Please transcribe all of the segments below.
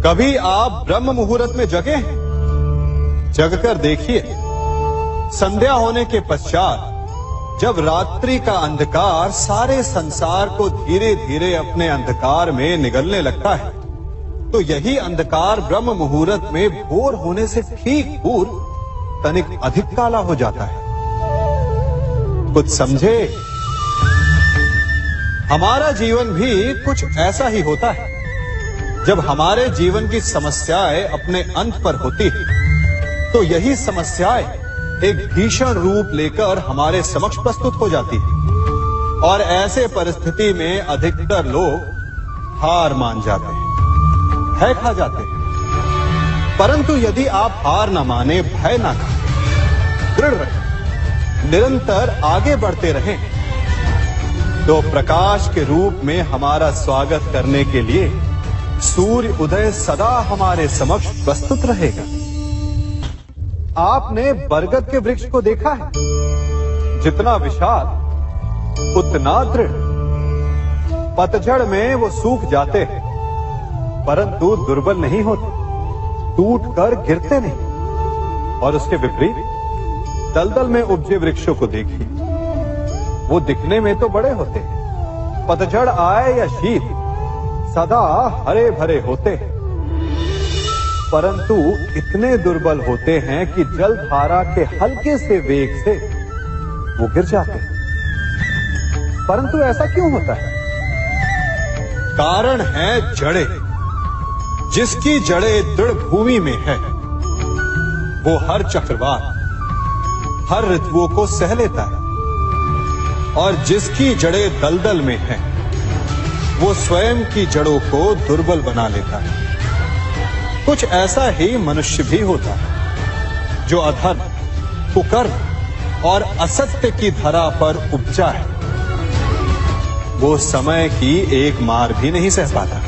कभी आप ब्रह्म मुहूर्त में जगे हैं? जगकर देखिए, संध्या होने के पश्चात जब रात्रि का अंधकार सारे संसार को धीरे धीरे अपने अंधकार में निगलने लगता है, तो यही अंधकार ब्रह्म मुहूर्त में भोर होने से ठीक पूर्व तनिक अधिक काला हो जाता है। कुछ समझे? हमारा जीवन भी कुछ ऐसा ही होता है। जब हमारे जीवन की समस्याएं अपने अंत पर होती है, तो यही समस्याएं एक भीषण रूप लेकर हमारे समक्ष प्रस्तुत हो जाती है और ऐसे परिस्थिति में अधिकतर लोग हार मान जाते हैं, भय खा जाते हैं। परंतु यदि आप हार न माने, भय न खाएं, दृढ़ रहें, निरंतर आगे बढ़ते रहें, तो प्रकाश के रूप में हमारा स्वागत करने के लिए सूर्य उदय सदा हमारे समक्ष प्रस्तुत रहेगा। आपने बरगद के वृक्ष को देखा है? जितना विशाल उतना दृढ़। पतझड़ में वो सूख जाते हैं, परंतु दुर्बल नहीं होते, टूटकर गिरते नहीं। और उसके विपरीत दलदल में उपजे वृक्षों को देखिए, वो दिखने में तो बड़े होते हैं, पतझड़ आए या शीत सदा हरे भरे होते हैं, परंतु इतने दुर्बल होते हैं कि जल धारा के हल्के से वेग से वो गिर जाते हैं। परंतु ऐसा क्यों होता है? कारण है जड़ें। जिसकी जड़ें दृढ़ भूमि में है, वो हर चक्रवात, हर ऋतुओं को सह लेता है, और जिसकी जड़ें दलदल में है, वो स्वयं की जड़ों को दुर्बल बना लेता है। कुछ ऐसा ही मनुष्य भी होता है, जो अधर्म, कुकर्म और असत्य की धरा पर उपजा है। वो समय की एक मार भी नहीं सह पाता,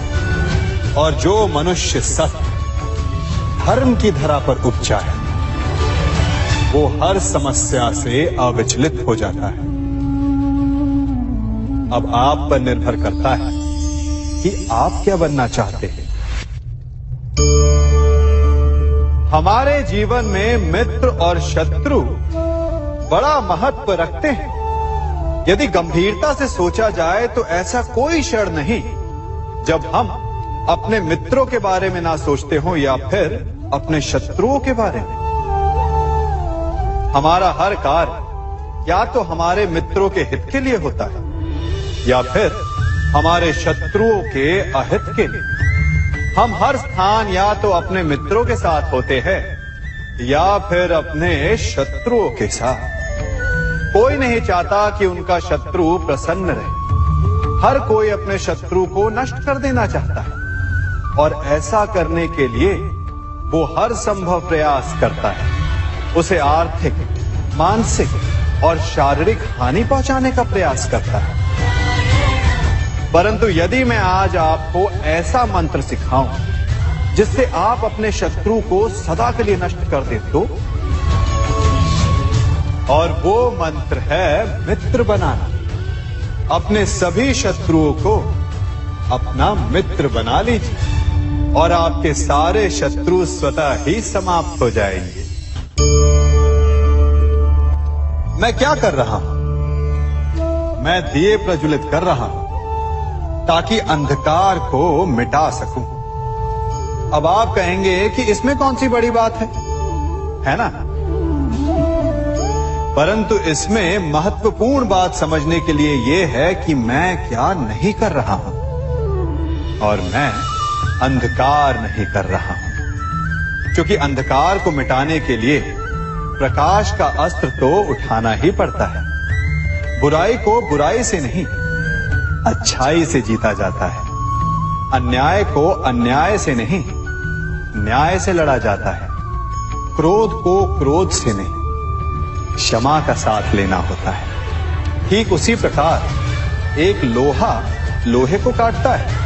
और जो मनुष्य सत्य, धर्म की धरा पर उपजा है, वो हर समस्या से अविचलित हो जाता है। अब आप पर निर्भर करता है कि आप क्या बनना चाहते हैं। हमारे जीवन में मित्र और शत्रु बड़ा महत्व रखते हैं। यदि गंभीरता से सोचा जाए तो ऐसा कोई क्षण नहीं जब हम अपने मित्रों के बारे में ना सोचते हो या फिर अपने शत्रुओं के बारे में। हमारा हर कार्य या तो हमारे मित्रों के हित के लिए होता है या फिर हमारे शत्रुओं के अहित के लिए। हम हर स्थान या तो अपने मित्रों के साथ होते हैं या फिर अपने शत्रुओं के साथ। कोई नहीं चाहता कि उनका शत्रु प्रसन्न रहे। हर कोई अपने शत्रु को नष्ट कर देना चाहता है, और ऐसा करने के लिए वो हर संभव प्रयास करता है। उसे आर्थिक, मानसिक और शारीरिक हानि पहुंचाने का प्रयास करता है। परंतु यदि मैं आज आपको ऐसा मंत्र सिखाऊं जिससे आप अपने शत्रु को सदा के लिए नष्ट कर दे तो, और वो मंत्र है मित्र बनाना। अपने सभी शत्रुओं को अपना मित्र बना लीजिए और आपके सारे शत्रु स्वतः ही समाप्त हो जाएंगे। मैं क्या कर रहा हूं? मैं दिए प्रज्वलित कर रहा हूं ताकि अंधकार को मिटा सकूं। अब आप कहेंगे कि इसमें कौन सी बड़ी बात है ना? परंतु इसमें महत्वपूर्ण बात समझने के लिए यह है कि मैं क्या नहीं कर रहा हूं, और मैं अंधकार नहीं कर रहा हूं। क्योंकि अंधकार को मिटाने के लिए प्रकाश का अस्त्र तो उठाना ही पड़ता है। बुराई को बुराई से नहीं, अच्छाई से जीता जाता है। अन्याय को अन्याय से नहीं, न्याय से लड़ा जाता है। क्रोध को क्रोध से नहीं, क्षमा का साथ लेना होता है। ठीक उसी प्रकार एक लोहा लोहे को काटता है,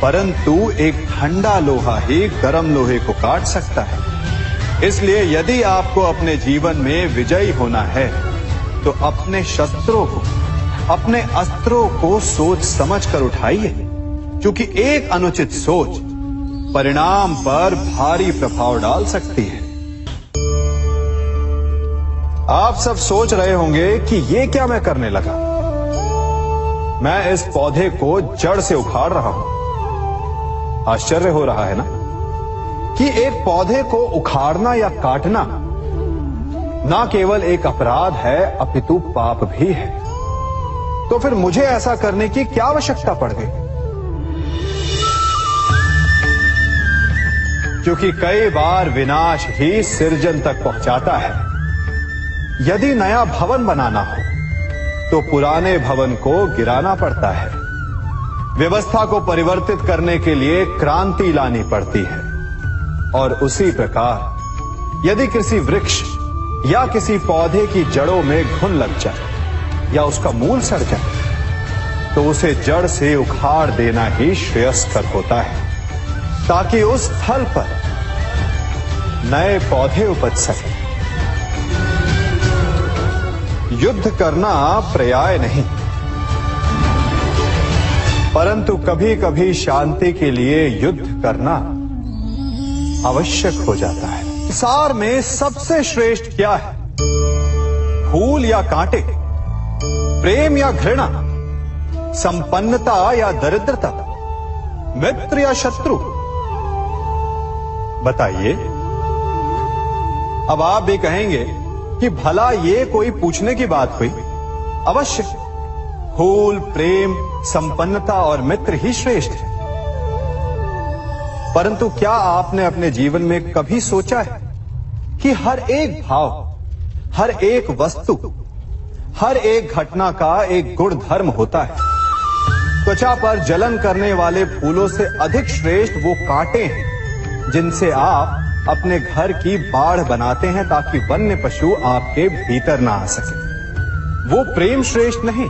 परंतु एक ठंडा लोहा ही गर्म लोहे को काट सकता है। इसलिए यदि आपको अपने जीवन में विजयी होना है तो अपने शस्त्रों को, अपने अस्त्रों को सोच समझ कर उठाइए, क्योंकि एक अनुचित सोच परिणाम पर भारी प्रभाव डाल सकती है। आप सब सोच रहे होंगे कि ये क्या मैं करने लगा। मैं इस पौधे को जड़ से उखाड़ रहा हूं। आश्चर्य हो रहा है ना कि एक पौधे को उखाड़ना या काटना ना केवल एक अपराध है अपितु पाप भी है। तो फिर मुझे ऐसा करने की क्या आवश्यकता पड़ गई? क्योंकि कई बार विनाश ही सृजन तक पहुंचाता है। यदि नया भवन बनाना हो तो पुराने भवन को गिराना पड़ता है। व्यवस्था को परिवर्तित करने के लिए क्रांति लानी पड़ती है। और उसी प्रकार यदि किसी वृक्ष या किसी पौधे की जड़ों में घुन लग जाए या उसका मूल सड़ जाए तो उसे जड़ से उखाड़ देना ही श्रेयस्कर होता है, ताकि उस स्थल पर नए पौधे उपज सके। युद्ध करना पर्याय नहीं, परंतु कभी कभी शांति के लिए युद्ध करना आवश्यक हो जाता है। संसार में सबसे श्रेष्ठ क्या है? फूल या कांटे, प्रेम या घृणा, संपन्नता या दरिद्रता, मित्र या शत्रु? बताइए। अब आप भी कहेंगे कि भला ये कोई पूछने की बात हुई? अवश्य फूल, प्रेम, संपन्नता और मित्र ही श्रेष्ठ है। परंतु क्या आपने अपने जीवन में कभी सोचा है कि हर एक भाव, हर एक वस्तु, हर एक घटना का एक गुण धर्म होता है? त्वचा पर जलन करने वाले फूलों से अधिक श्रेष्ठ वो कांटे हैं जिनसे आप अपने घर की बाढ़ बनाते हैं ताकि वन्य पशु आपके भीतर ना आ सके। वो प्रेम श्रेष्ठ नहीं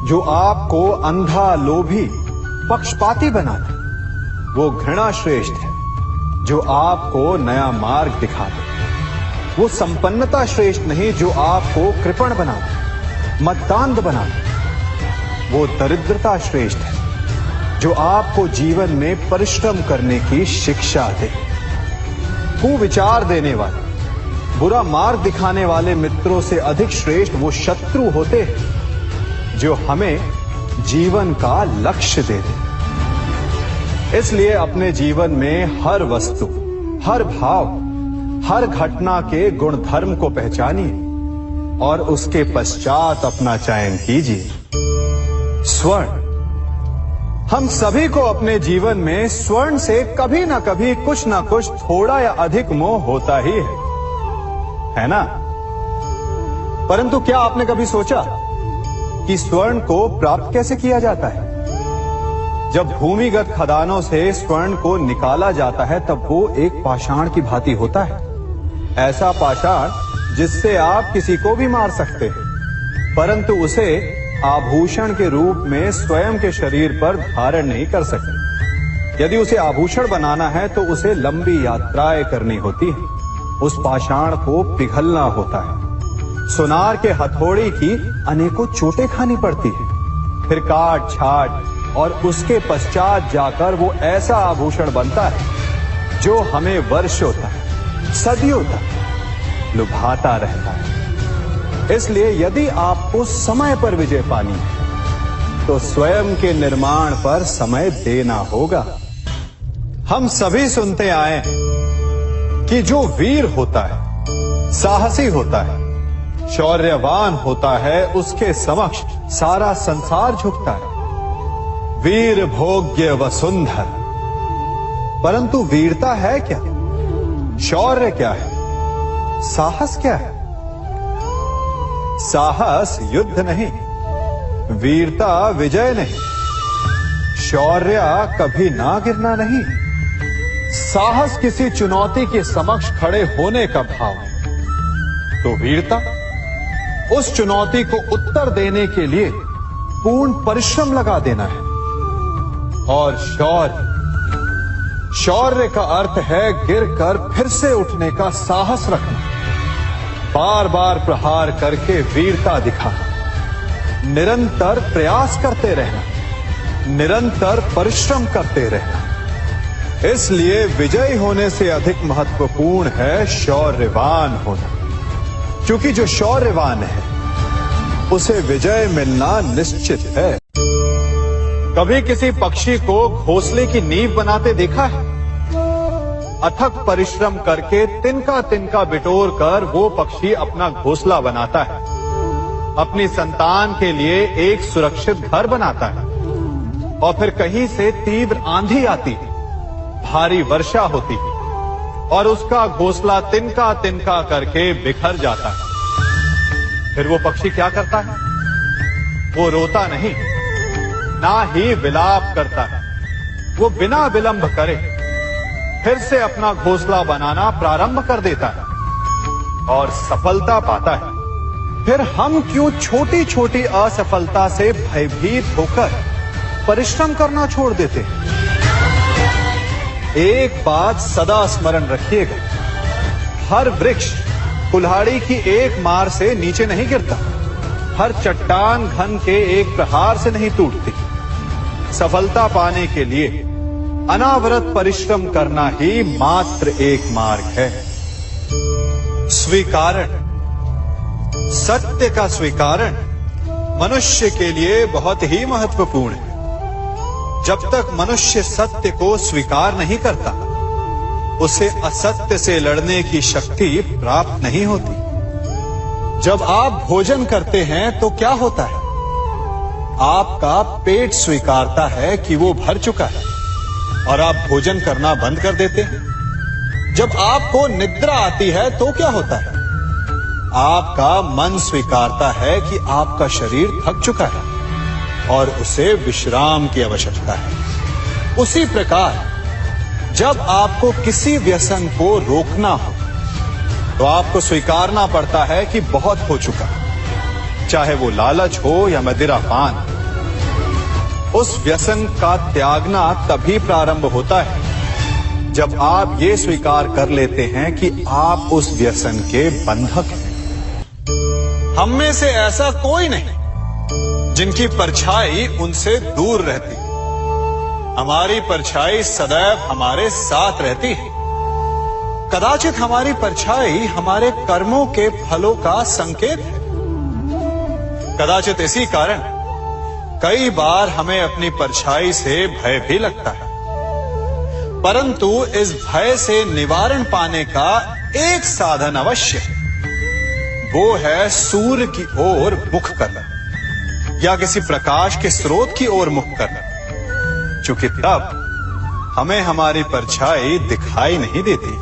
जो आपको अंधा, लोभी, पक्षपाती बनाता। वो घृणा श्रेष्ठ है जो आपको नया मार्ग दिखा दे। वो संपन्नता श्रेष्ठ नहीं जो आपको कृपण बना दे, मत्तांध बना दे। वो दरिद्रता श्रेष्ठ है जो आपको जीवन में परिश्रम करने की शिक्षा दे। कुविचार देने वाले, बुरा मार्ग दिखाने वाले मित्रों से अधिक श्रेष्ठ वो शत्रु होते हैं जो हमें जीवन का लक्ष्य दे दे। इसलिए अपने जीवन में हर वस्तु, हर भाव, हर घटना के गुण धर्म को पहचानिए और उसके पश्चात अपना चयन कीजिए। स्वर्ण। हम सभी को अपने जीवन में स्वर्ण से कभी ना कभी कुछ ना कुछ थोड़ा या अधिक मोह होता ही है ना? परंतु क्या आपने कभी सोचा कि स्वर्ण को प्राप्त कैसे किया जाता है? जब भूमिगत खदानों से स्वर्ण को निकाला जाता है तब वो एक पाषाण की भांति होता है। ऐसा पाषाण जिससे आप किसी को भी मार सकते हैं, परंतु उसे आभूषण के रूप में स्वयं के शरीर पर धारण नहीं कर सकते। यदि उसे आभूषण बनाना है तो उसे लंबी यात्राएं करनी होती है। उस पाषाण को पिघलना होता है। सुनार के हथौड़ी की अनेकों चोटें खानी पड़ती है। फिर काट छाट और उसके पश्चात जाकर वो ऐसा आभूषण बनता है जो हमें वर्षों तक, सदियों तक लुभाता रहता है। इसलिए यदि आपको समय पर विजय पानी है तो स्वयं के निर्माण पर समय देना होगा। हम सभी सुनते आए कि जो वीर होता है, साहसी होता है, शौर्यवान होता है, उसके समक्ष सारा संसार झुकता है। वीर भोग्य वसुंधर। परंतु वीरता है क्या? शौर्य क्या है? साहस क्या है? साहस युद्ध नहीं, वीरता विजय नहीं, शौर्य कभी ना गिरना नहीं। साहस किसी चुनौती के समक्ष खड़े होने का भाव है, तो वीरता उस चुनौती को उत्तर देने के लिए पूर्ण परिश्रम लगा देना है। और शौर्य का अर्थ है गिरकर फिर से उठने का साहस रखना, बार बार प्रहार करके वीरता दिखाना, निरंतर प्रयास करते रहना, निरंतर परिश्रम करते रहना। इसलिए विजयी होने से अधिक महत्वपूर्ण है शौर्यवान होना, क्योंकि जो शौर्यवान है उसे विजय मिलना निश्चित है। कभी किसी पक्षी को घोंसले की नींव बनाते देखा है? अथक परिश्रम करके तिनका तिनका बिटोर कर वो पक्षी अपना घोंसला बनाता है, अपनी संतान के लिए एक सुरक्षित घर बनाता है। और फिर कहीं से तीव्र आंधी आती है, भारी वर्षा होती है और उसका घोंसला तिनका तिनका करके बिखर जाता है। फिर वो पक्षी क्या करता है? वो रोता नहीं, ना ही विलाप करता है। वो बिना विलंब करे फिर से अपना घोंसला बनाना प्रारंभ कर देता है और सफलता पाता है। फिर हम क्यों छोटी छोटी असफलता से भयभीत होकर परिश्रम करना छोड़ देते हैं? एक बात सदा स्मरण रखिएगा, हर वृक्ष कुल्हाड़ी की एक मार से नीचे नहीं गिरता, हर चट्टान घन के एक प्रहार से नहीं टूटती। सफलता पाने के लिए अनावरत परिश्रम करना ही मात्र एक मार्ग है। स्वीकारण, सत्य का स्वीकारण मनुष्य के लिए बहुत ही महत्वपूर्ण है। जब तक मनुष्य सत्य को स्वीकार नहीं करता, उसे असत्य से लड़ने की शक्ति प्राप्त नहीं होती। जब आप भोजन करते हैं तो क्या होता है? आपका पेट स्वीकारता है कि वो भर चुका है और आप भोजन करना बंद कर देते हैं। जब आपको निद्रा आती है तो क्या होता है? आपका मन स्वीकारता है कि आपका शरीर थक चुका है और उसे विश्राम की आवश्यकता है। उसी प्रकार जब आपको किसी व्यसन को रोकना हो तो आपको स्वीकारना पड़ता है कि बहुत हो चुका, चाहे वो लालच हो या मदिरापान। उस व्यसन का त्यागना तभी प्रारंभ होता है जब आप ये स्वीकार कर लेते हैं कि आप उस व्यसन के बंधक हैं। हम में से ऐसा कोई नहीं जिनकी परछाई उनसे दूर रहती। हमारी परछाई सदैव हमारे साथ रहती है। कदाचित हमारी परछाई हमारे कर्मों के फलों का संकेत है। कदाचित इसी कारण कई बार हमें अपनी परछाई से भय भी लगता है, परंतु इस भय से निवारण पाने का एक साधन अवश्य है। वो है सूर्य की ओर मुख करना या किसी प्रकाश के स्रोत की ओर मुख करना, क्योंकि तब हमें हमारी परछाई दिखाई नहीं देती।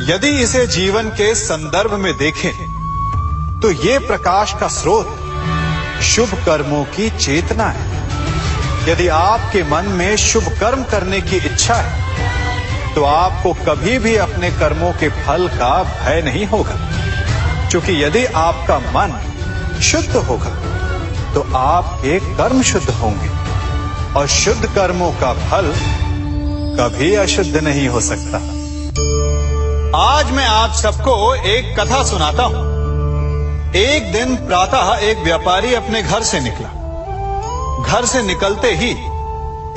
यदि इसे जीवन के संदर्भ में देखें तो ये प्रकाश का स्रोत शुभ कर्मों की चेतना है। यदि आपके मन में शुभ कर्म करने की इच्छा है तो आपको कभी भी अपने कर्मों के फल का भय नहीं होगा, क्योंकि यदि आपका मन शुद्ध होगा तो आपके कर्म शुद्ध होंगे और शुद्ध कर्मों का फल कभी अशुद्ध नहीं हो सकता। आज मैं आप सबको एक कथा सुनाता हूं। एक दिन प्रातः एक व्यापारी अपने घर से निकला। घर से निकलते ही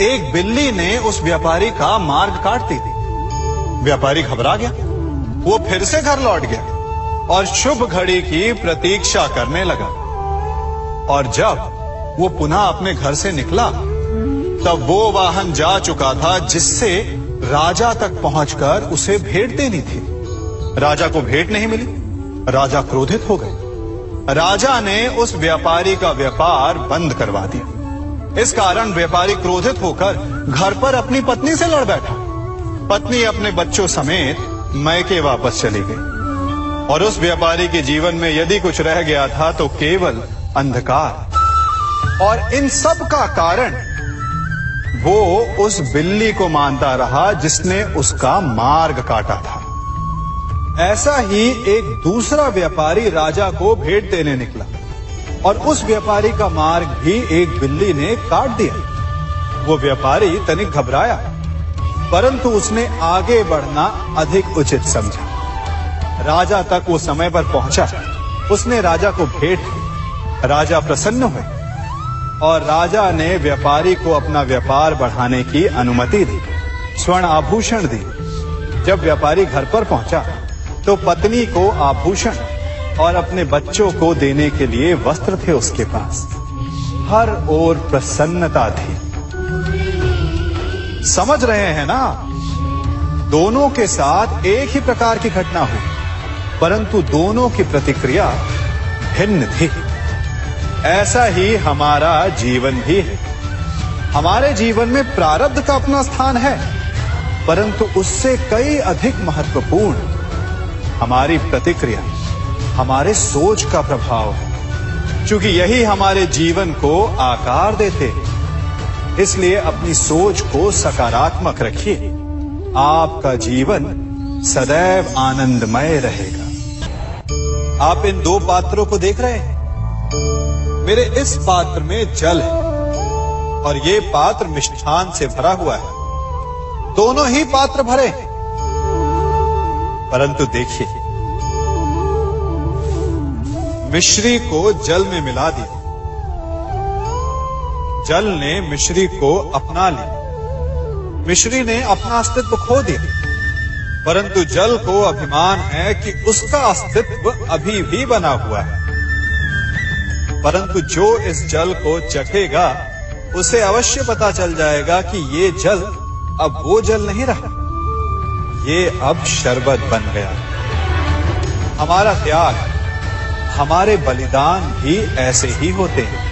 एक बिल्ली ने उस व्यापारी का मार्ग काट दी। व्यापारी घबरा गया। वो फिर से घर लौट गया और शुभ घड़ी की प्रतीक्षा करने लगा। और जब वो पुनः अपने घर से निकला तब वो वाहन जा चुका था जिससे राजा तक पहुंचकर उसे भेंट देनी थी। राजा को भेंट नहीं मिली। राजा क्रोधित हो गए। राजा ने उस व्यापारी का व्यापार बंद करवा दिया। इस कारण व्यापारी क्रोधित होकर घर पर अपनी पत्नी से लड़ बैठा। पत्नी अपने बच्चों समेत मैके वापस चली गई और उस व्यापारी के जीवन में यदि कुछ रह गया था तो केवल अंधकार। और इन सब का कारण वो उस बिल्ली को मानता रहा जिसने उसका मार्ग काटा था। ऐसा ही एक दूसरा व्यापारी राजा को भेंट देने निकला और उस व्यापारी का मार्ग भी एक बिल्ली ने काट दिया। वो व्यापारी तनिक घबराया, परंतु उसने आगे बढ़ना अधिक उचित समझा। राजा तक वो समय पर पहुंचा। उसने राजा को भेंट की। राजा प्रसन्न हुए और राजा ने व्यापारी को अपना व्यापार बढ़ाने की अनुमति दी। स्वर्ण आभूषण दी। जब व्यापारी घर पर पहुंचा तो पत्नी को आभूषण और अपने बच्चों को देने के लिए वस्त्र थे उसके पास। हर ओर प्रसन्नता थी। समझ रहे हैं ना, दोनों के साथ एक ही प्रकार की घटना हुई, परंतु दोनों की प्रतिक्रिया भिन्न थी। ऐसा ही हमारा जीवन भी है। हमारे जीवन में प्रारब्ध का अपना स्थान है, परंतु उससे कई अधिक महत्वपूर्ण हमारी प्रतिक्रिया, हमारे सोच का प्रभाव है। क्योंकि यही हमारे जीवन को आकार देते हैं। इसलिए अपनी सोच को सकारात्मक रखिए। आपका जीवन सदैव आनंदमय रहेगा। आप इन दो पात्रों को देख रहे हैं। मेरे इस पात्र में जल है और ये पात्र मिष्ठान से भरा हुआ है। दोनों ही पात्र भरे हैं, परंतु देखिए, मिश्री को जल में मिला दिया। जल ने मिश्री को अपना लिया। मिश्री ने अपना अस्तित्व खो दिया, परंतु जल को अभिमान है कि उसका अस्तित्व अभी भी बना हुआ है। परंतु जो इस जल को चखेगा उसे अवश्य पता चल जाएगा कि ये जल अब वो जल नहीं रहा, ये अब शरबत बन गया। हमारा त्याग, हमारे बलिदान भी ऐसे ही होते हैं।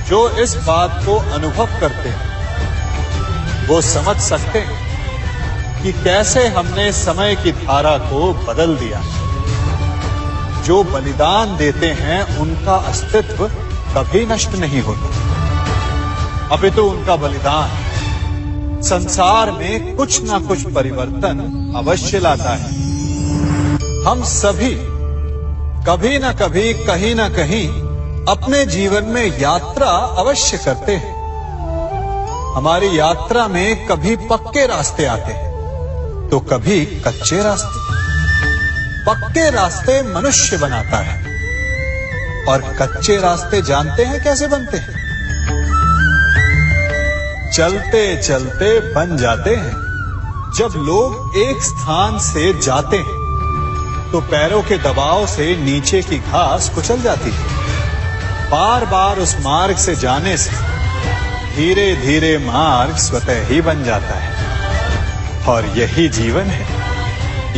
जो इस बात को अनुभव करते हैं वो समझ सकते हैं कि कैसे हमने समय की धारा को बदल दिया। जो बलिदान देते हैं उनका अस्तित्व कभी नष्ट नहीं होता, अपितु उनका बलिदान संसार में कुछ ना कुछ परिवर्तन अवश्य लाता है। हम सभी कभी ना कभी, कहीं ना कहीं अपने जीवन में यात्रा अवश्य करते हैं। हमारी यात्रा में कभी पक्के रास्ते आते हैं तो कभी कच्चे रास्ते। पक्के रास्ते मनुष्य बनाता है और कच्चे रास्ते जानते हैं कैसे बनते हैं? चलते चलते बन जाते हैं। जब लोग एक स्थान से जाते हैं तो पैरों के दबाव से नीचे की घास कुचल जाती है। बार बार उस मार्ग से जाने से धीरे धीरे मार्ग स्वतः ही बन जाता है। और यही जीवन है,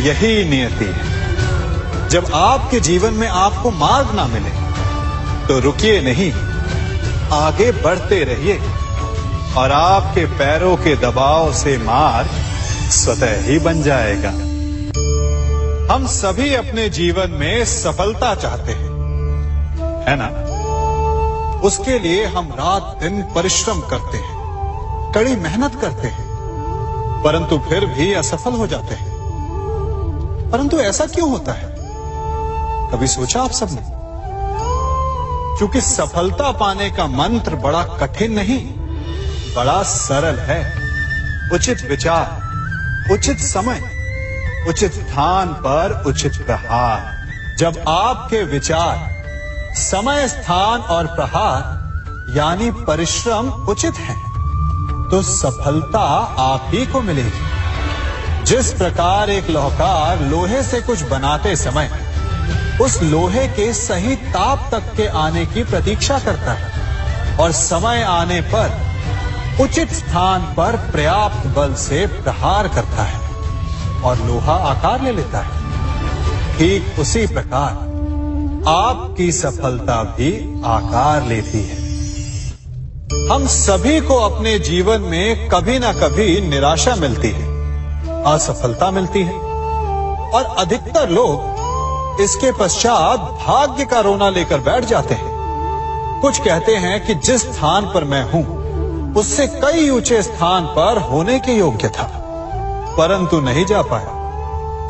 यही नियति है। जब आपके जीवन में आपको मार्ग ना मिले तो रुकिए नहीं, आगे बढ़ते रहिए और आपके पैरों के दबाव से मार्ग स्वतः ही बन जाएगा। हम सभी अपने जीवन में सफलता चाहते हैं, है ना? उसके लिए हम रात दिन परिश्रम करते हैं, कड़ी मेहनत करते हैं, परंतु फिर भी असफल हो जाते हैं। परंतु ऐसा क्यों होता है? कभी सोचा आप सबने? क्योंकि सफलता पाने का मंत्र बड़ा कठिन नहीं, बड़ा सरल है। उचित विचार, उचित समय, उचित स्थान पर उचित प्रहार। जब आपके विचार, समय, स्थान और प्रहार यानी परिश्रम उचित है तो सफलता आप ही को मिलेगी। जिस प्रकार एक लोहार लोहे से कुछ बनाते समय उस लोहे के सही ताप तक के आने की प्रतीक्षा करता है और समय आने पर उचित स्थान पर पर्याप्त बल से प्रहार करता है और लोहा आकार ले लेता है, ठीक उसी प्रकार आपकी सफलता भी आकार लेती है। हम सभी को अपने जीवन में कभी ना कभी निराशा मिलती है, असफलता मिलती है और अधिकतर लोग इसके पश्चात भाग्य का रोना लेकर बैठ जाते हैं। कुछ कहते हैं कि जिस स्थान पर मैं हूं उससे कई ऊंचे स्थान पर होने के योग्य था, परंतु नहीं जा पाया।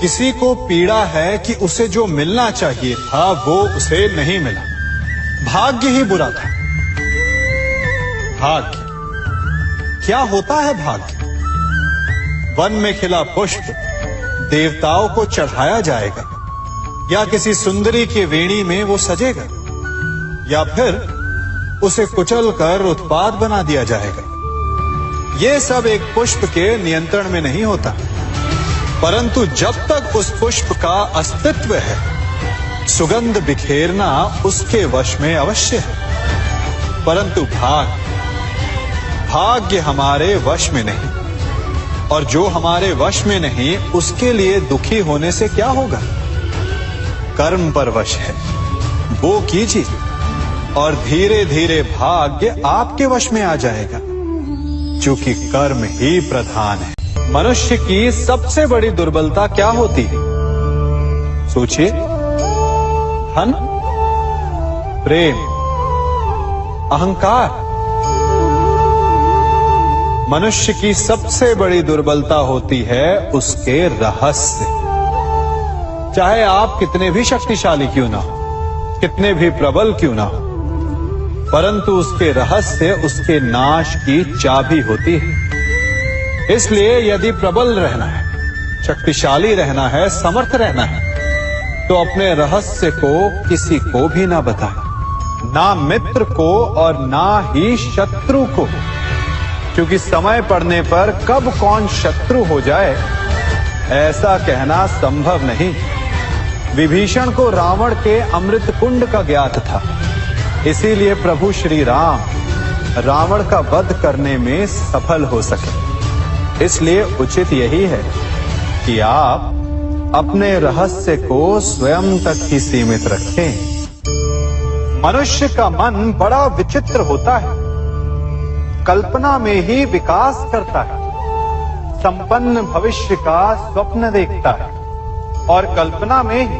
किसी को पीड़ा है कि उसे जो मिलना चाहिए था वो उसे नहीं मिला। भाग्य ही बुरा था। भाग्य क्या होता है? भाग्य वन में खिला पुष्प देवताओं को चढ़ाया जाएगा, या किसी सुंदरी की वेणी में वो सजेगा, या फिर उसे कुचल कर उत्पाद बना दिया जाएगा। ये सब एक पुष्प के नियंत्रण में नहीं होता, परंतु जब तक उस पुष्प का अस्तित्व है, सुगंध बिखेरना उसके वश में अवश्य है। परंतु भाग्य हमारे वश में नहीं, और जो हमारे वश में नहीं उसके लिए दुखी होने से क्या होगा। कर्म पर वश है, वो कीजिए और धीरे धीरे भाग्य आपके वश में आ जाएगा, क्योंकि कर्म ही प्रधान है। मनुष्य की सबसे बड़ी दुर्बलता क्या होती है? सोचिए। धन, प्रेम, अहंकार। मनुष्य की सबसे बड़ी दुर्बलता होती है उसके रहस्य। चाहे आप कितने भी शक्तिशाली क्यों ना हो, कितने भी प्रबल क्यों ना हो, परंतु उसके रहस्य उसके नाश की चाबी होती है। इसलिए यदि प्रबल रहना है, शक्तिशाली रहना है, समर्थ रहना है, तो अपने रहस्य को किसी को भी ना बताएं, ना मित्र को और ना ही शत्रु को, क्योंकि समय पड़ने पर कब कौन शत्रु हो जाए ऐसा कहना संभव नहीं। विभीषण को रावण के अमृत कुंड का ज्ञात था, इसीलिए प्रभु श्री राम रावण का वध करने में सफल हो सके। इसलिए उचित यही है कि आप अपने रहस्य को स्वयं तक ही सीमित रखें। मनुष्य का मन बड़ा विचित्र होता है, कल्पना में ही विकास करता है, संपन्न भविष्य का स्वप्न देखता है और कल्पना में ही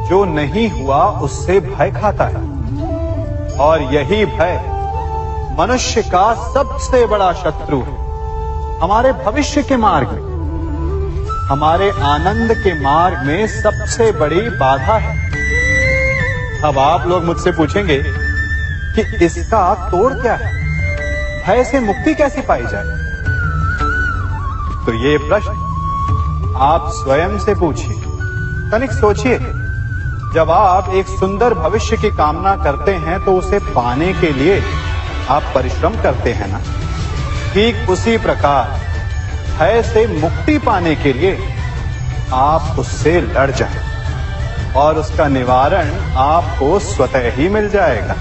जो नहीं हुआ उससे भय खाता है। और यही भय मनुष्य का सबसे बड़ा शत्रु है। हमारे भविष्य के मार्ग में, हमारे आनंद के मार्ग में सबसे बड़ी बाधा है। अब आप लोग मुझसे पूछेंगे कि इसका तोड़ क्या है, भय से मुक्ति कैसे पाई जाए? तो ये प्रश्न आप स्वयं से पूछिए। तनिक सोचिए, जब आप एक सुंदर भविष्य की कामना करते हैं तो उसे पाने के लिए आप परिश्रम करते हैं ना। ठीक उसी प्रकार भय से मुक्ति पाने के लिए आप उससे लड़ जाएं और उसका निवारण आपको स्वतः ही मिल जाएगा।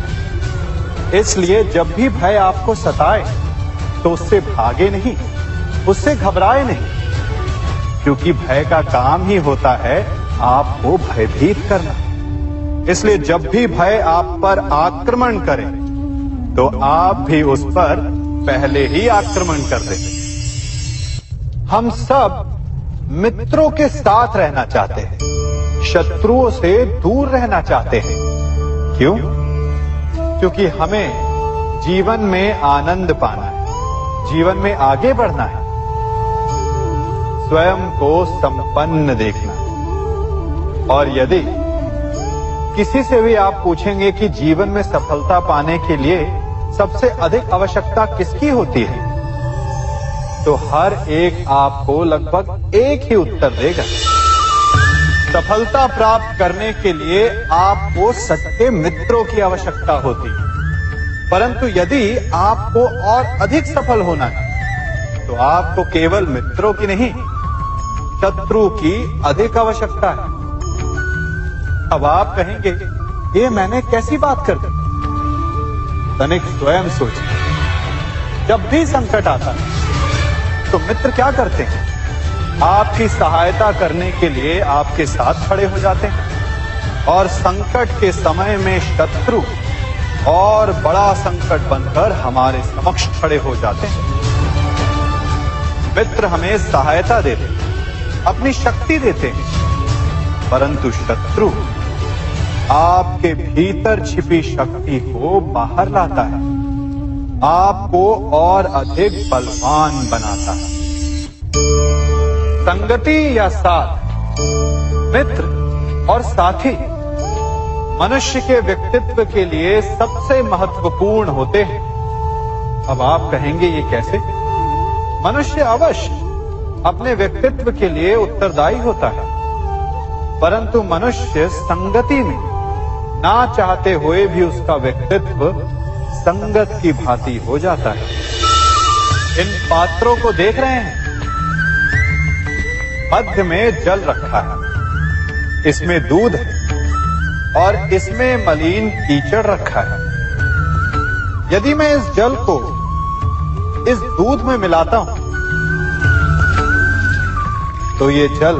इसलिए जब भी भय आपको सताए तो उससे भागे नहीं, उससे घबराए नहीं, क्योंकि भय का काम ही होता है आपको भयभीत करना। इसलिए जब भी भय आप पर आक्रमण करे तो आप भी उस पर पहले ही आक्रमण कर दें। हम सब मित्रों के साथ रहना चाहते हैं, शत्रुओं से दूर रहना चाहते हैं। क्यों? क्योंकि हमें जीवन में आनंद पाना है, जीवन में आगे बढ़ना है, स्वयं को संपन्न देखना है। और यदि किसी से भी आप पूछेंगे कि जीवन में सफलता पाने के लिए सबसे अधिक आवश्यकता किसकी होती है, तो हर एक आपको लगभग एक ही उत्तर देगा। सफलता प्राप्त करने के लिए आपको सच्चे मित्रों की आवश्यकता होती है। परंतु यदि आपको और अधिक सफल होना है तो आपको केवल मित्रों की नहीं, शत्रु की अधिक आवश्यकता है। अब आप कहेंगे, ये मैंने कैसी बात कर दी? तनिक स्वयं सोचिए। जब भी संकट आता है तो मित्र क्या करते हैं? आपकी सहायता करने के लिए आपके साथ खड़े हो जाते हैं, और संकट के समय में शत्रु और बड़ा संकट बनकर हमारे समक्ष खड़े हो जाते हैं। मित्र हमें सहायता देते हैं, अपनी शक्ति देते हैं, परंतु शत्रु आपके भीतर छिपी शक्ति को बाहर लाता है, आपको और अधिक बलवान बनाता है। संगति या साथ, मित्र और साथी मनुष्य के व्यक्तित्व के लिए सबसे महत्वपूर्ण होते हैं। अब आप कहेंगे, ये कैसे? मनुष्य अवश्य अपने व्यक्तित्व के लिए उत्तरदायी होता है, परंतु मनुष्य संगति में ना चाहते हुए भी उसका व्यक्तित्व संगत की भांति हो जाता है। इन पात्रों को देख रहे हैं? मध्य में जल रखा है, इसमें दूध है और इसमें मलिन कीचड़ रखा है। यदि मैं इस जल को इस दूध में मिलाता हूं तो ये जल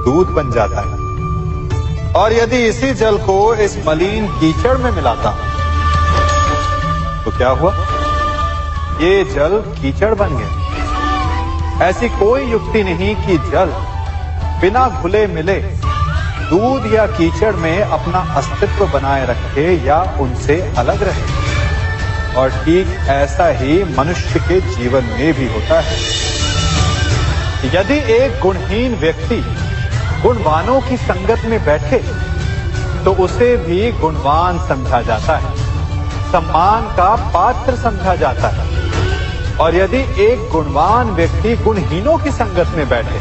दूध बन जाता है, और यदि इसी जल को इस मलिन कीचड़ में मिलाता हूं तो क्या हुआ? ये जल कीचड़ बन गया। ऐसी कोई युक्ति नहीं कि जल बिना घुले मिले दूध या कीचड़ में अपना अस्तित्व बनाए रखे या उनसे अलग रहे। और ठीक ऐसा ही मनुष्य के जीवन में भी होता है। यदि एक गुणहीन व्यक्ति गुणवानों की संगत में बैठे तो उसे भी गुणवान समझा जाता है, सम्मान का पात्र समझा जाता है। और यदि एक गुणवान व्यक्ति गुणहीनों की संगत में बैठे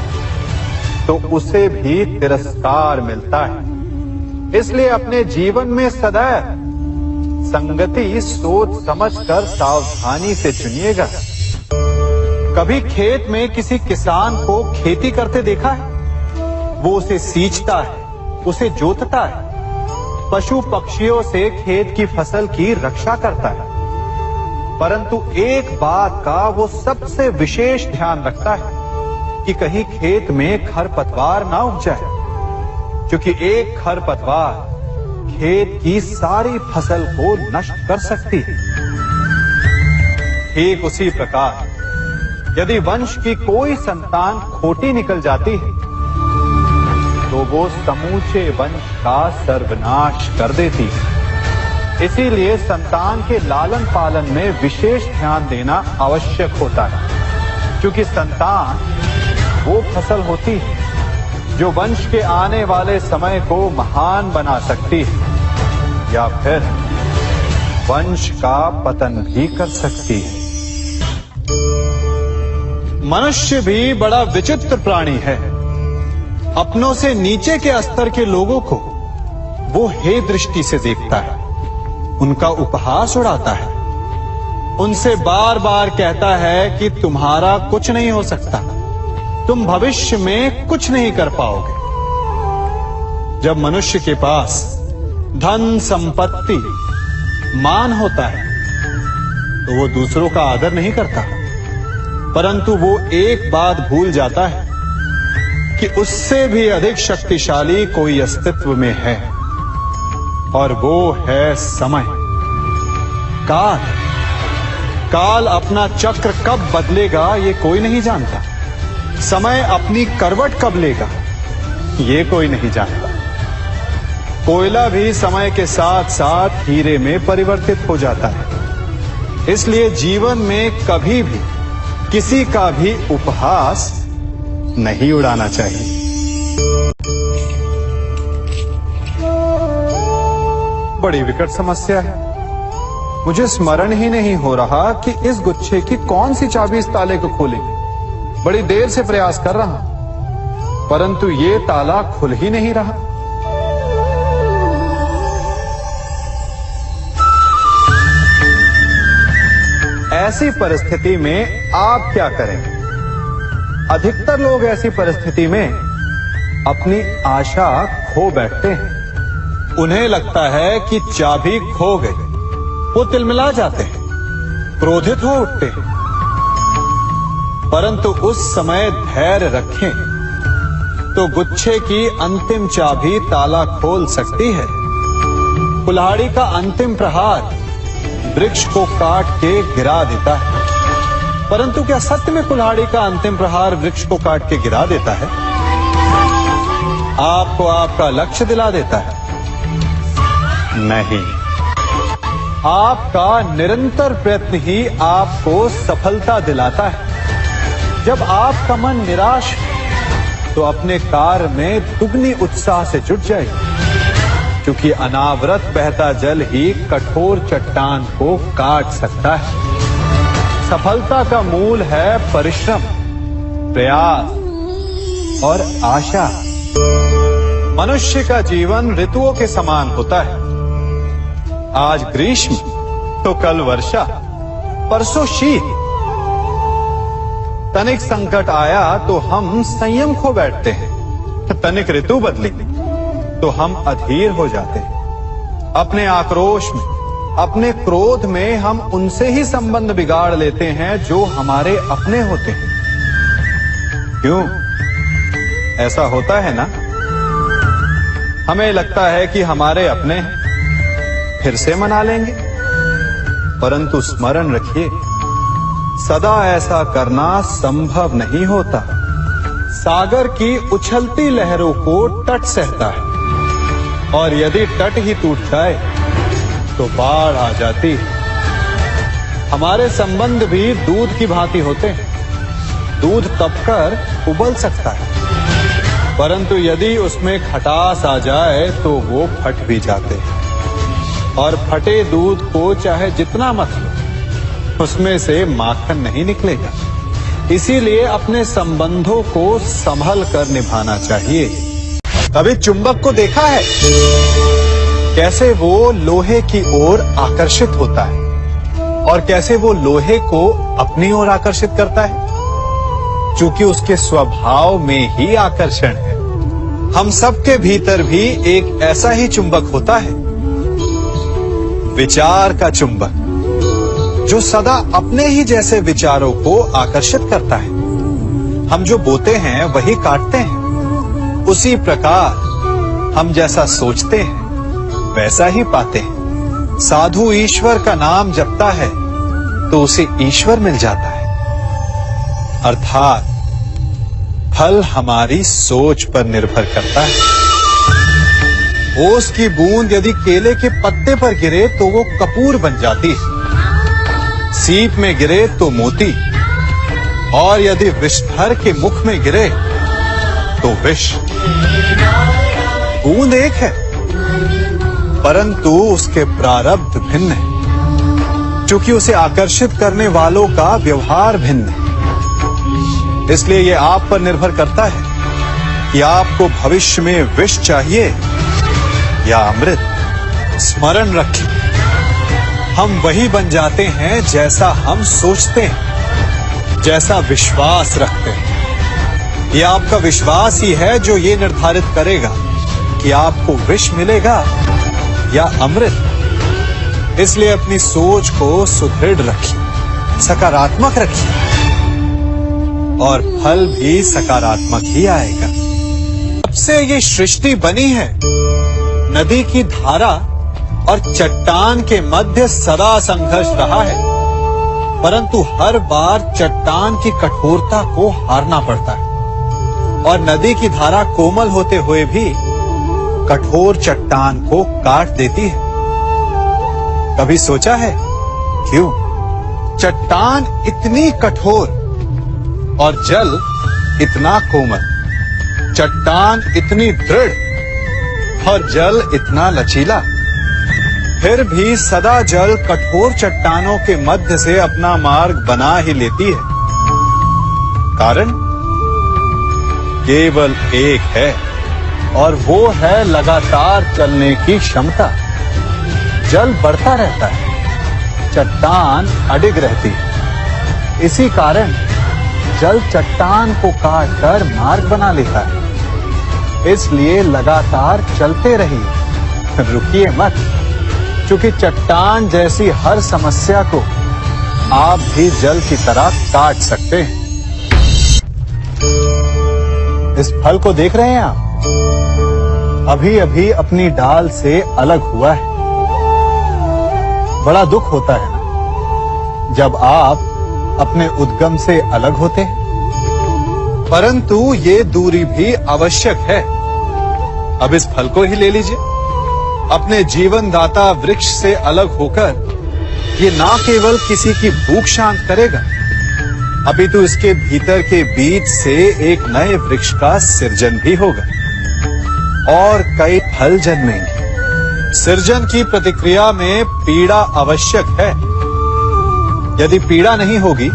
तो उसे भी तिरस्कार मिलता है। इसलिए अपने जीवन में सदैव संगति सोच समझकर सावधानी से चुनिएगा। कभी खेत में किसी किसान को खेती करते देखा है? वो उसे सींचता है, उसे जोतता है, पशु पक्षियों से खेत की फसल की रक्षा करता है। परंतु एक बात का वो सबसे विशेष ध्यान रखता है कि कहीं खेत में खरपतवार ना उग जाए, क्योंकि एक खरपतवार खेत की सारी फसल को नष्ट कर सकती है। ठीक उसी प्रकार यदि वंश की कोई संतान खोटी निकल जाती है तो वो समूचे वंश का सर्वनाश कर देती है। इसीलिए संतान के लालन पालन में विशेष ध्यान देना आवश्यक होता है, क्योंकि संतान वो फसल होती है जो वंश के आने वाले समय को महान बना सकती है या फिर वंश का पतन भी कर सकती है। मनुष्य भी बड़ा विचित्र प्राणी है। अपनों से नीचे के स्तर के लोगों को वो हे दृष्टि से देखता है, उनका उपहास उड़ाता है, उनसे बार बार कहता है कि तुम्हारा कुछ नहीं हो सकता, तुम भविष्य में कुछ नहीं कर पाओगे। जब मनुष्य के पास धन संपत्ति मान होता है तो वो दूसरों का आदर नहीं करता, परंतु वो एक बात भूल जाता है कि उससे भी अधिक शक्तिशाली कोई अस्तित्व में है, और वो है समय। काल काल अपना चक्र कब बदलेगा ये कोई नहीं जानता। समय अपनी करवट कब लेगा ये कोई नहीं जानता। कोयला भी समय के साथ साथ हीरे में परिवर्तित हो जाता है। इसलिए जीवन में कभी भी किसी का भी उपहास नहीं उड़ाना चाहिए। बड़ी विकट समस्या है। मुझे स्मरण ही नहीं हो रहा कि इस गुच्छे की कौन सी चाबी इस ताले को खोलेगी। बड़ी देर से प्रयास कर रहा हूं, परंतु ये ताला खुल ही नहीं रहा। ऐसी परिस्थिति में आप क्या करेंगे? अधिकतर लोग ऐसी परिस्थिति में अपनी आशा खो बैठते हैं। उन्हें लगता है कि चाबी खो गई। वो तिलमिला जाते हैं, क्रोधित हो उठते हैं। परंतु उस समय धैर्य रखें तो गुच्छे की अंतिम चाबी ताला खोल सकती है। कुल्हाड़ी का अंतिम प्रहार वृक्ष को काट के गिरा देता है, परंतु क्या सत्य में कुल्हाड़ी का अंतिम प्रहार वृक्ष को काट के गिरा देता है? आपको आपका लक्ष्य दिला देता है? नहीं, आपका निरंतर प्रयत्न ही आपको सफलता दिलाता है। जब आपका मन निराश तो अपने कार्य में दुगनी उत्साह से जुट जाए, क्योंकि अनावरत बहता जल ही कठोर चट्टान को काट सकता है। सफलता का मूल है परिश्रम, प्रयास और आशा। मनुष्य का जीवन ऋतुओं के समान होता है। आज ग्रीष्म तो कल वर्षा, परसों शीत तनिक संकट आया तो हम संयम खो बैठते हैं, तनिक ऋतु बदली तो हम अधीर हो जाते हैं। अपने आक्रोश में, अपने क्रोध में हम उनसे ही संबंध बिगाड़ लेते हैं जो हमारे अपने होते हैं। क्यों ऐसा होता है ना? हमें लगता है कि हमारे अपने हैं, फिर से मना लेंगे, परंतु स्मरण रखिए, सदा ऐसा करना संभव नहीं होता। सागर की उछलती लहरों को तट सहता है, और यदि तट ही टूट जाए तो बाढ़ आ जाती है। हमारे संबंध भी दूध की भांति होते हैं। दूध तपकर उबल सकता है, परंतु यदि उसमें खटास आ जाए तो वो फट भी जाते हैं। और फटे दूध को चाहे जितना मत लो, उसमें से माखन नहीं निकलेगा। इसीलिए अपने संबंधों को संभल कर निभाना चाहिए। कभी चुंबक को देखा है कैसे वो लोहे की ओर आकर्षित होता है, और कैसे वो लोहे को अपनी ओर आकर्षित करता है? चूंकि उसके स्वभाव में ही आकर्षण है। हम सबके भीतर भी एक ऐसा ही चुंबक होता है, विचार का चुंबक, जो सदा अपने ही जैसे विचारों को आकर्षित करता है। हम जो बोते हैं वही काटते हैं। उसी प्रकार हम जैसा सोचते हैं वैसा ही पाते हैं। साधु ईश्वर का नाम जपता है तो उसे ईश्वर मिल जाता है। अर्थात फल हमारी सोच पर निर्भर करता है। ओस की बूंद यदि केले के पत्ते पर गिरे तो वो कपूर बन जाती है। सीप में गिरे तो मोती, और यदि विषधर के मुख में गिरे तो विष। बूंद एक है, परंतु उसके प्रारब्ध भिन्न है, क्योंकि उसे आकर्षित करने वालों का व्यवहार भिन्न है। इसलिए यह आप पर निर्भर करता है कि आपको भविष्य में विष चाहिए या अमृत। स्मरण रखें, हम वही बन जाते हैं जैसा हम सोचते हैं, जैसा विश्वास रखते हैं। यह आपका विश्वास ही है जो ये निर्धारित करेगा कि आपको विष मिलेगा या अमृत। इसलिए अपनी सोच को सुदृढ़ रखिए, सकारात्मक रखिए, और फल भी सकारात्मक ही आएगा। जब से ये सृष्टि बनी है, नदी की धारा और चट्टान के मध्य सदा संघर्ष रहा है, परंतु हर बार चट्टान की कठोरता को हारना पड़ता है, और नदी की धारा कोमल होते हुए भी कठोर चट्टान को काट देती है। कभी सोचा है क्यों? चट्टान इतनी कठोर और जल इतना कोमल, चट्टान इतनी दृढ़ और जल इतना लचीला, फिर भी सदा जल कठोर चट्टानों के मध्य से अपना मार्ग बना ही लेती है। कारण केवल एक है, और वो है लगातार चलने की क्षमता। जल बढ़ता रहता है, चट्टान अडिग रहती है। इसी कारण जल चट्टान को काटकर मार्ग बना लेता है। इसलिए लगातार चलते रहिए, रुकिए मत, क्योंकि चट्टान जैसी हर समस्या को आप भी जल की तरह काट सकते हैं। इस फल को देख रहे हैं आप? अभी अभी अपनी डाल से अलग हुआ है। बड़ा दुख होता है ना जब आप अपने उद्गम से अलग होते हैं, परंतु ये दूरी भी आवश्यक है। अब इस फल को ही ले लीजिए। अपने जीवन दाता वृक्ष से अलग होकर ये ना केवल किसी की भूख शांत करेगा, अभी तो इसके भीतर के बीज से एक नए वृक्ष का सृजन भी होगा और कई फल जन्मेंगे। सृजन की प्रतिक्रिया में पीड़ा आवश्यक है। यदि पीड़ा नहीं होगी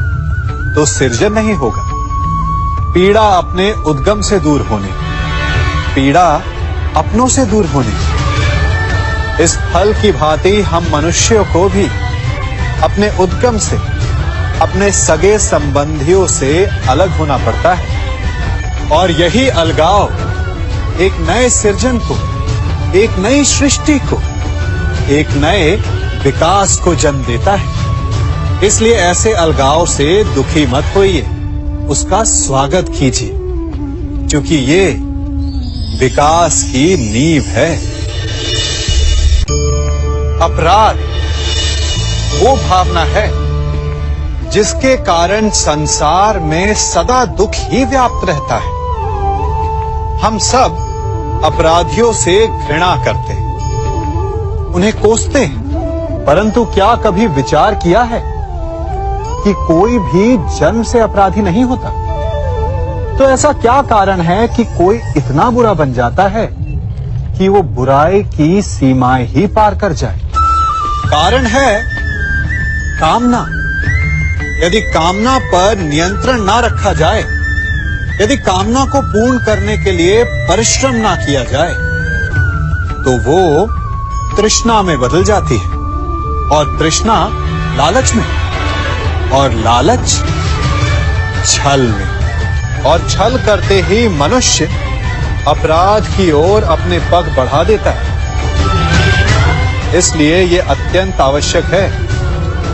तो सृजन नहीं होगा। पीड़ा अपने उद्गम से दूर होने, पीड़ा अपनों से दूर होने। इस फल की भांति हम मनुष्यों को भी अपने उद्गम से अपने सगे संबंधियों से अलग होना पड़ता है। और यही अलगाव एक नए सृजन को, एक नई सृष्टि को, एक नए विकास को जन्म देता है। इसलिए ऐसे अलगाव से दुखी मत होइए, उसका स्वागत कीजिए, क्योंकि ये विकास की नींव है। अपराध वो भावना है जिसके कारण संसार में सदा दुख ही व्याप्त रहता है। हम सब अपराधियों से घृणा करते हैं, उन्हें कोसते हैं, परंतु क्या कभी विचार किया है कि कोई भी जन्म से अपराधी नहीं होता? तो ऐसा क्या कारण है कि कोई इतना बुरा बन जाता है कि वो बुराई की सीमाएं ही पार कर जाए? कारण है कामना। यदि कामना पर नियंत्रण ना रखा जाए, यदि कामना को पूर्ण करने के लिए परिश्रम ना किया जाए, तो वो तृष्णा में बदल जाती है, और तृष्णा लालच में, और लालच छल में, और छल करते ही मनुष्य अपराध की ओर अपने पग बढ़ा देता है। इसलिए ये अत्यंत आवश्यक है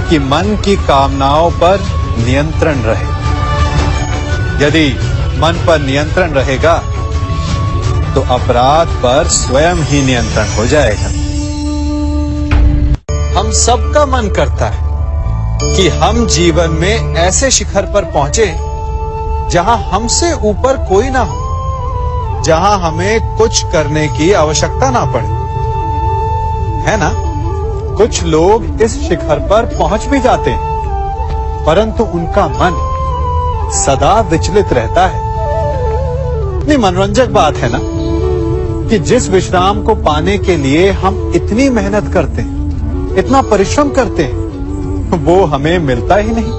कि मन की कामनाओं पर नियंत्रण रहे। यदि मन पर नियंत्रण रहेगा तो अपराध पर स्वयं ही नियंत्रण हो जाएगा। हम सबका मन करता है कि हम जीवन में ऐसे शिखर पर पहुंचे जहां हमसे ऊपर कोई ना हो, जहां हमें कुछ करने की आवश्यकता ना पड़े, है ना? कुछ लोग इस शिखर पर पहुंच भी जाते हैं, परंतु उनका मन सदा विचलित रहता है। इतनी मनोरंजक बात है ना कि जिस विश्राम को पाने के लिए हम इतनी मेहनत करते हैं, इतना परिश्रम करते हैं, वो हमें मिलता ही नहीं।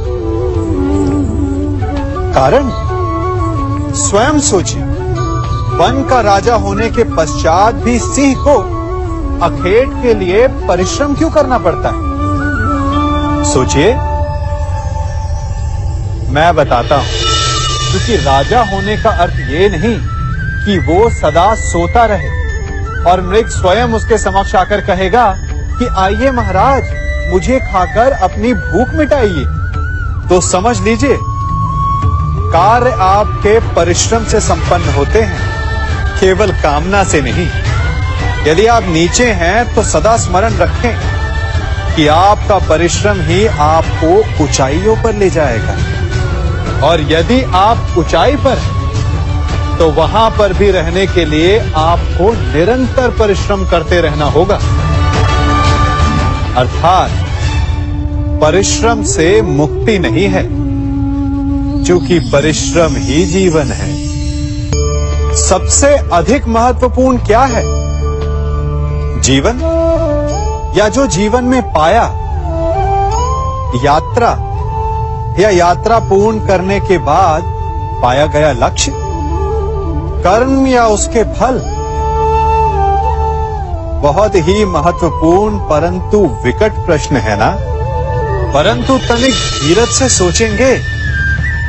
कारण स्वयं सोचिए, वन का राजा होने के पश्चात भी सिंह को अखेट के लिए परिश्रम क्यों करना पड़ता है? सोचिए, मैं बताता हूं। क्योंकि राजा होने का अर्थ ये नहीं कि वो सदा सोता रहे और मृग स्वयं उसके समक्ष आकर कहेगा कि आइए महाराज, मुझे खाकर अपनी भूख मिटाइए। तो समझ लीजिए, कार्य आपके परिश्रम से संपन्न होते हैं, केवल कामना से नहीं। यदि आप नीचे हैं तो सदा स्मरण रखें कि आपका परिश्रम ही आपको ऊंचाइयों पर ले जाएगा, और यदि आप ऊंचाई पर हैं तो वहां पर भी रहने के लिए आपको निरंतर परिश्रम करते रहना होगा। अर्थात परिश्रम से मुक्ति नहीं है, क्योंकि परिश्रम ही जीवन है। सबसे अधिक महत्वपूर्ण क्या है? जीवन, या जो जीवन में पाया, यात्रा, या यात्रा पूर्ण करने के बाद पाया गया लक्ष्य, कर्म या उसके फल? बहुत ही महत्वपूर्ण परंतु विकट प्रश्न है ना? परंतु तनिक धीरज से सोचेंगे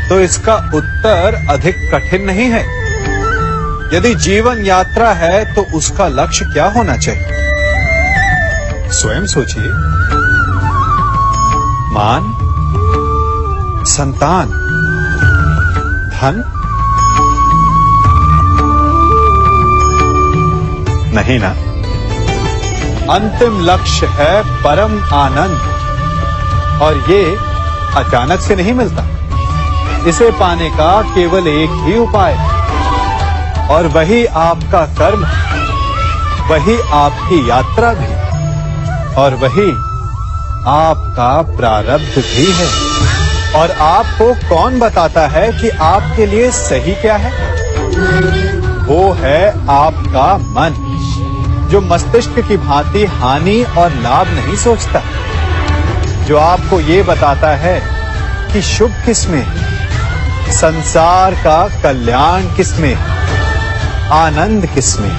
तो इसका उत्तर अधिक कठिन नहीं है। यदि जीवन यात्रा है तो उसका लक्ष्य क्या होना चाहिए? स्वयं सोचिए। मान, संतान, धन? नहीं ना। अंतिम लक्ष्य है परम आनंद, और ये अचानक से नहीं मिलता। इसे पाने का केवल एक ही उपाय, और वही आपका कर्म, वही आपकी यात्रा भी, और वही आपका प्रारब्ध भी है। और आपको कौन बताता है कि आपके लिए सही क्या है? वो है आपका मन, जो मस्तिष्क की भांति हानि और लाभ नहीं सोचता, जो आपको ये बताता है कि शुभ किसमें, संसार का कल्याण किसमें, आनंद किसमें।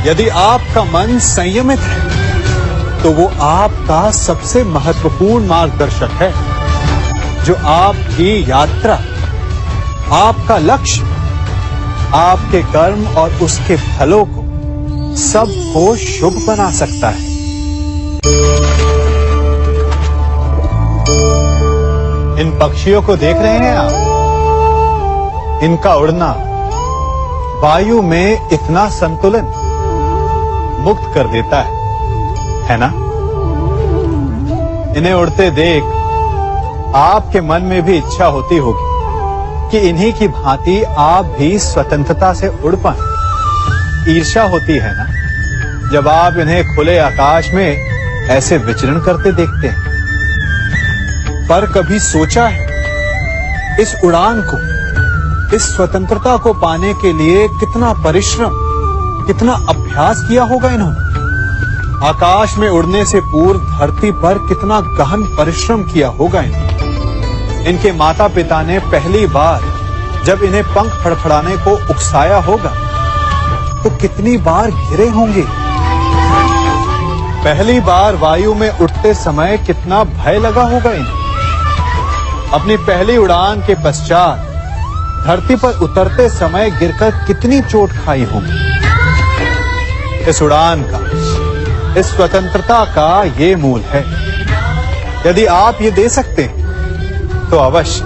यदि आपका मन संयमित है तो वो आपका सबसे महत्वपूर्ण मार्गदर्शक है। जो आपकी यात्रा, आपका लक्ष्य, आपके कर्म और उसके फलों को सबको शुभ बना सकता है। इन पक्षियों को देख रहे हैं आप? इनका उड़ना वायु में इतना संतुलन मुक्त कर देता है ना? इन्हें उड़ते देख आपके मन में भी इच्छा होती होगी कि इन्हीं की भांति आप भी स्वतंत्रता से उड़ पाएं। ईर्ष्या होती है ना जब आप इन्हें खुले आकाश में ऐसे विचरण करते देखते हैं। पर कभी सोचा है इस उड़ान को, इस स्वतंत्रता को पाने के लिए कितना परिश्रम, कितना अभ्यास किया होगा इन्होंने? आकाश में उड़ने से पूर्व धरती पर कितना गहन परिश्रम किया होगा इन्होंने। इनके माता पिता ने पहली बार जब इन्हें पंख फड़फड़ाने को उकसाया होगा तो कितनी बार घिरे होंगे। पहली बार वायु में उड़ते समय कितना भय लगा होगा इन्हें। अपनी पहली उड़ान के पश्चात धरती पर उतरते समय गिरकर कितनी चोट खाई होगी। इस उड़ान का, इस स्वतंत्रता का ये मूल है। यदि आप ये दे सकते हैं तो अवश्य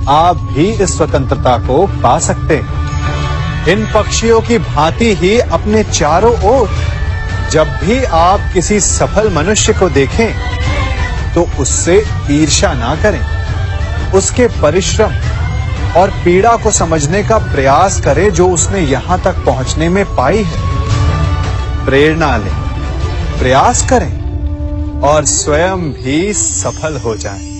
आप भी इस स्वतंत्रता को पा सकते हैं। इन पक्षियों की भांति ही अपने चारों ओर जब भी आप किसी सफल मनुष्य को देखें तो उससे ईर्ष्या ना करें, उसके परिश्रम और पीड़ा को समझने का प्रयास करें जो उसने यहां तक पहुंचने में पाई है। प्रेरणा लें, प्रयास करें और स्वयं भी सफल हो जाएं।